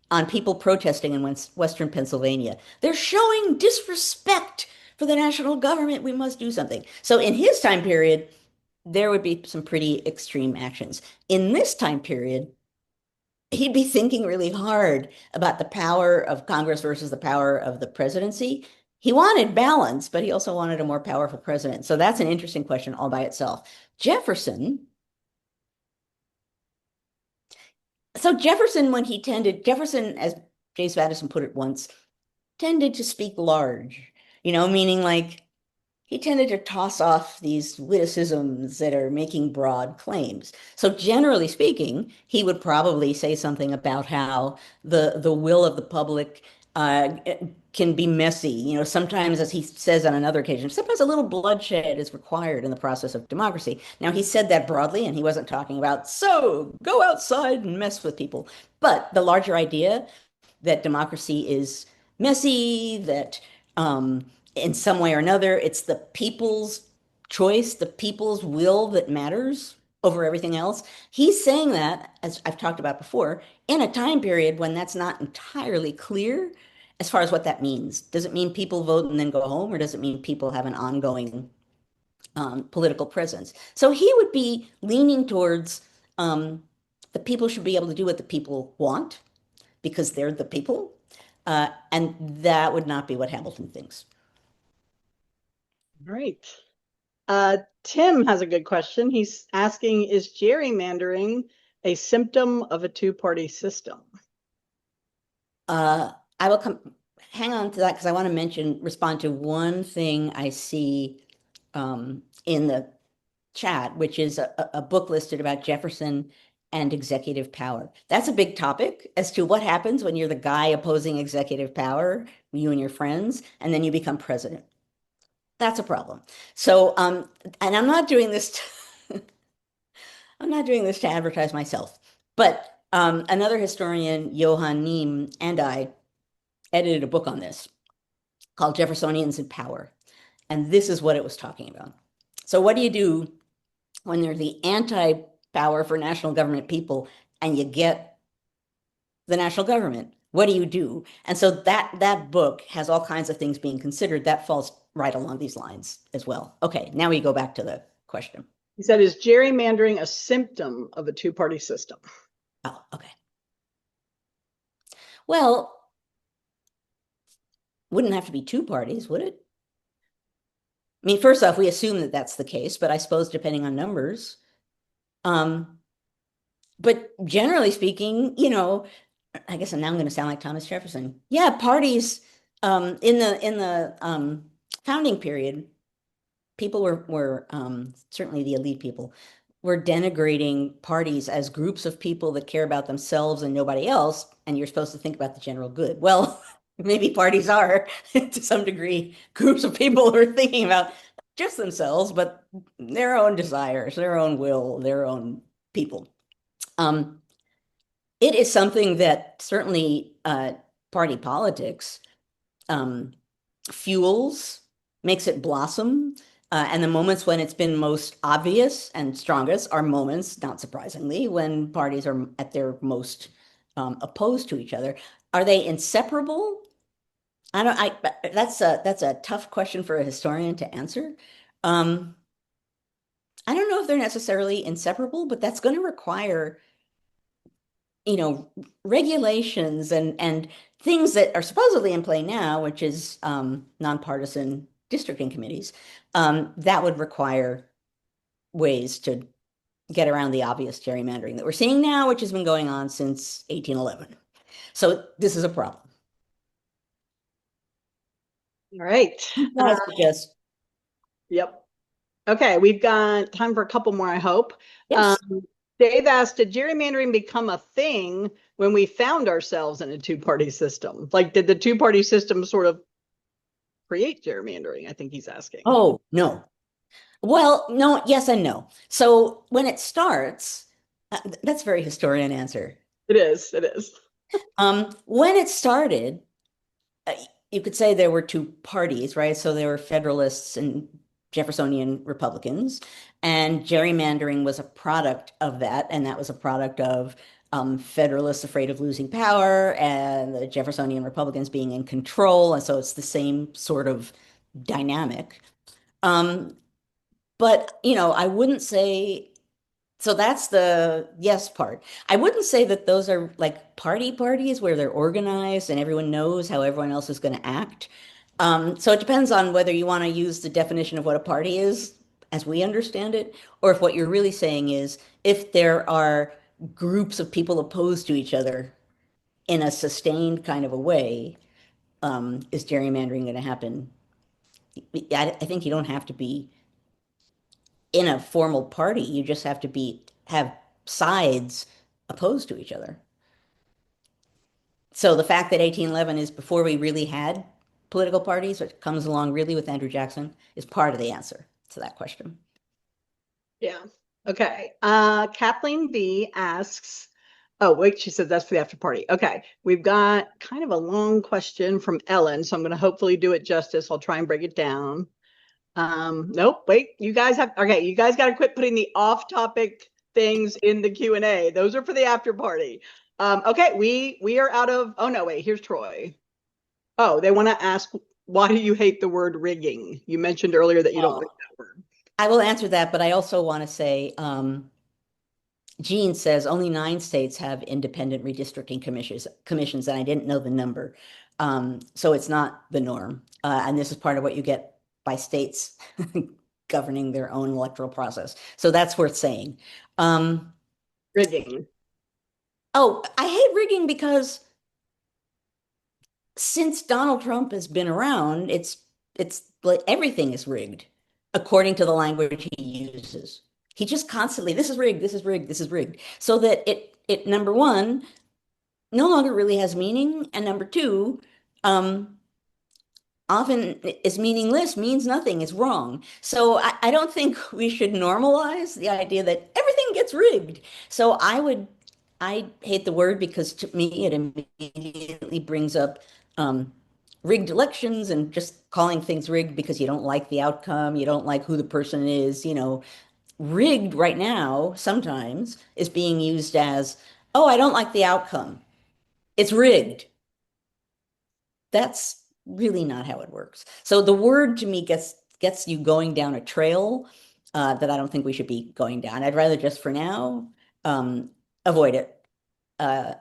Speaker 1: on people protesting in Western Pennsylvania. They're showing disrespect for the national government. We must do something. So in his time period, there would be some pretty extreme actions. In this time period, he'd be thinking really hard about the power of Congress versus the power of the presidency. He wanted balance, but he also wanted a more powerful president. So that's an interesting question all by itself. Jefferson So Jefferson, Jefferson, as James Madison put it once, tended to speak large, meaning like he tended to toss off these witticisms that are making broad claims. So generally speaking, he would probably say something about how the will of the public can be messy. Sometimes, as he says on another occasion, sometimes a little bloodshed is required in the process of democracy. Now, he said that broadly, and he wasn't talking about, so go outside and mess with people. But the larger idea that democracy is messy, that in some way or another, it's the people's choice, the people's will that matters over everything else. He's saying that, as I've talked about before, in a time period when that's not entirely clear as far as what that means. Does it mean people vote and then go home, or does it mean people have an ongoing political presence? So he would be leaning towards the people should be able to do what the people want because they're the people. And that would not be what Hamilton thinks.
Speaker 2: All right. Tim has a good question. He's asking, is gerrymandering a symptom of a two-party system?
Speaker 1: I will hang on to that because I want to respond to one thing I see in the chat, which is a book listed about Jefferson and executive power. That's a big topic as to what happens when you're the guy opposing executive power, you and your friends, and then you become president. That's a problem. So, and I'm not doing this to advertise myself, but another historian, Johann Neem, and I edited a book on this called Jeffersonians in Power. And this is what it was talking about. So what do you do when they're the anti-power for national government people and you get the national government? What do you do? And so that book has all kinds of things being considered. That falls right along these lines as well. Okay, now we go back to the question.
Speaker 2: He said, is gerrymandering a symptom of a two-party system?
Speaker 1: Oh, okay. Well, wouldn't have to be two parties, would it? I mean, first off, we assume that that's the case, but I suppose depending on numbers. Um, but generally speaking, I guess now I'm going to sound like Thomas Jefferson. Yeah, parties in the founding period, people were certainly the elite people were denigrating parties as groups of people that care about themselves and nobody else, and you're supposed to think about the general good. Well, maybe parties are to some degree groups of people who are thinking about just themselves, but their own desires, their own will, their own people. Um, it is something that certainly party politics um, fuels, makes it blossom. And the moments when it's been most obvious and strongest are moments, not surprisingly, when parties are at their most opposed to each other. Are they inseparable? I don't, I, that's a tough question for a historian to answer. Um, I don't know if they're necessarily inseparable, but that's going to require you know, regulations and things that are supposedly in play now, which is nonpartisan districting committees, that would require ways to get around the obvious gerrymandering that we're seeing now, which has been going on since 1811. So this is a problem.
Speaker 2: All right.
Speaker 1: You guys suggest,
Speaker 2: Yep. Okay, we've got time for a couple more, I hope.
Speaker 1: yes.
Speaker 2: Dave asked, did gerrymandering become a thing when we found ourselves in a two-party system? Like, did the two-party system sort of create gerrymandering? I think he's asking.
Speaker 1: Oh, no. Well, no, yes and no. So when it starts, that's a very historian answer.
Speaker 2: It is. It is.
Speaker 1: When it started, uh, you could say there were two parties, right? So there were Federalists and Jeffersonian Republicans, and gerrymandering was a product of that, and that was a product of Federalists afraid of losing power and the Jeffersonian Republicans being in control, and so it's the same sort of dynamic. Um, but I wouldn't say so that's the yes part. I wouldn't say that those are like parties where they're organized and everyone knows how everyone else is going to act. So it depends on whether you want to use the definition of what a party is as we understand it, or if what you're really saying is if there are groups of people opposed to each other in a sustained kind of a way, is gerrymandering going to happen? I think you don't have to be in a formal party. You just have to have sides opposed to each other. So the fact that 1811 is before we really had political parties, which comes along really with Andrew Jackson, is part of the answer to that question.
Speaker 2: Yeah. Okay. Kathleen B asks, oh, wait, she says that's for the after party. Okay. We've got kind of a long question from Ellen, so I'm going to hopefully do it justice. I'll try and break it down. Nope, wait, you guys got to quit putting the off-topic things in the Q&A. Those are for the after party. Okay, we are out of, oh no, wait, here's Troy. Oh, they want to ask, why do you hate the word rigging? You mentioned earlier that you don't like that word.
Speaker 1: I will answer that, but I also want to say, Gene says only 9 states have independent redistricting commissions, and I didn't know the number. So it's not the norm. And this is part of what you get by states governing their own electoral process. So that's worth saying. Um,
Speaker 2: Rigging.
Speaker 1: oh, I hate rigging because since Donald Trump has been around, it's like everything is rigged according to the language he uses. He just constantly, this is rigged, this is rigged, this is rigged. So that it number one, no longer really has meaning, and number two, um, often is meaningless, means nothing, is wrong. So I don't think we should normalize the idea that everything gets rigged. So I hate the word because to me it immediately brings up rigged elections and just calling things rigged because you don't like the outcome, you don't like who the person is, rigged right now sometimes is being used as, oh, I don't like the outcome. It's rigged. That's really not how it works. So the word to me gets you going down a trail that I don't think we should be going down. I'd rather just for now um, avoid it. Uh,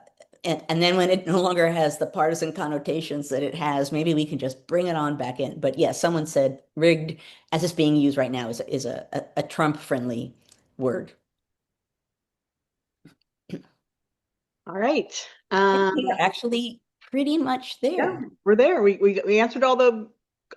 Speaker 1: and then when it no longer has the partisan connotations that it has, maybe we can just bring it on back in. But yes, someone said rigged as it's being used right now is a Trump-friendly word.
Speaker 2: All right.
Speaker 1: We are actually pretty much
Speaker 2: Yeah,
Speaker 1: there.
Speaker 2: we're there. We answered all the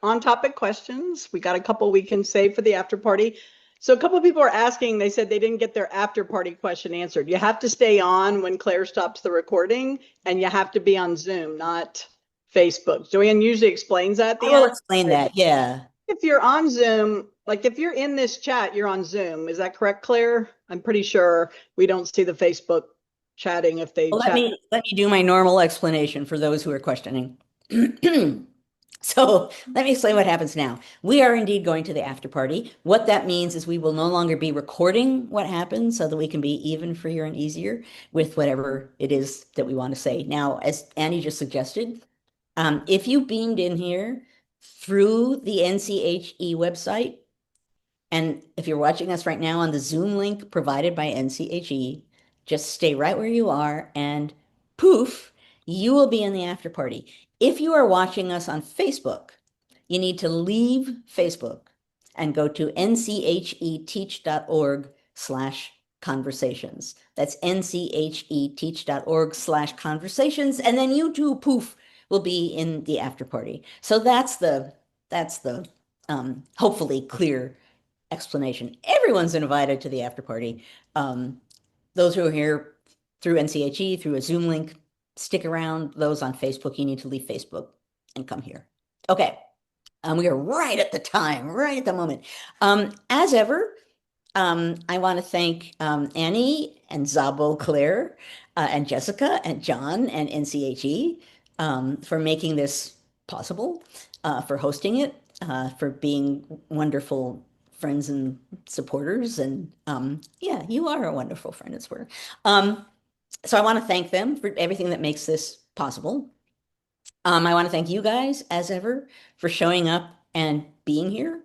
Speaker 2: on-topic questions. We got a couple we can save for the after party. So a couple of people are asking, they said they didn't get their after party question answered. You have to stay on when Claire stops the recording, and you have to be on Zoom, not Facebook. Joanne usually explains that at
Speaker 1: I
Speaker 2: the
Speaker 1: will
Speaker 2: end.
Speaker 1: explain that. Yeah.
Speaker 2: If you're on Zoom, like if you're in this chat, you're on Zoom. Is that correct, Claire? I'm pretty sure we don't see the Facebook chatting if they
Speaker 1: Well, let
Speaker 2: chat.
Speaker 1: me let me do my normal explanation for those who are questioning. So let me explain what happens now. We are indeed going to the after party. What that means is we will no longer be recording what happens so that we can be even freer and easier with whatever it is that we want to say. Now, as Annie just suggested, if you beamed in here through the NCHE website, and if you're watching us right now on the Zoom link provided by NCHE, just stay right where you are and poof, you will be in the after party. If you are watching us on Facebook, you need to leave Facebook and go to ncheteach.org/conversations. That's ncheteach.org/conversations. And then you too, poof, will be in the after party. So that's the hopefully clear explanation. Everyone's invited to the after party. Those who are here through NCHE, through a Zoom link, stick around. Those on Facebook, you need to leave Facebook and come here. Okay. We are right at the time, right at the moment. As ever, I want to thank Annie and Zabo Claire and Jessica and John and NCHE for making this possible, for hosting it, for being wonderful friends and supporters. And yeah, you are a wonderful friend and supporter. So I want to thank them for everything that makes this possible. I want to thank you guys, as ever, for showing up and being here.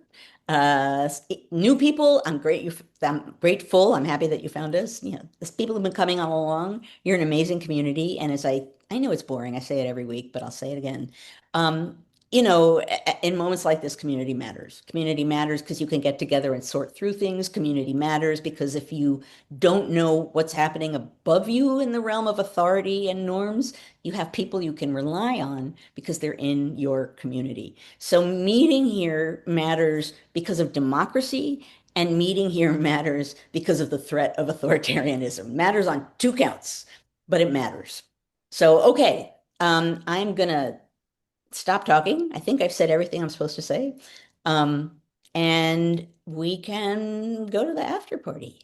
Speaker 1: New people, I'm grateful. I'm happy that you found us. These people have been coming all along. You're an amazing community, and as I know it's boring. I say it every week, but I'll say it again. Um, in moments like this, community matters. Community matters because you can get together and sort through things. Community matters because if you don't know what's happening above you in the realm of authority and norms, you have people you can rely on because they're in your community. So meeting here matters because of democracy, and meeting here matters because of the threat of authoritarianism. Matters on two counts, but it matters. So, okay, I'm gonna stop talking. I think I've said everything I'm supposed to say. And we can go to the after party.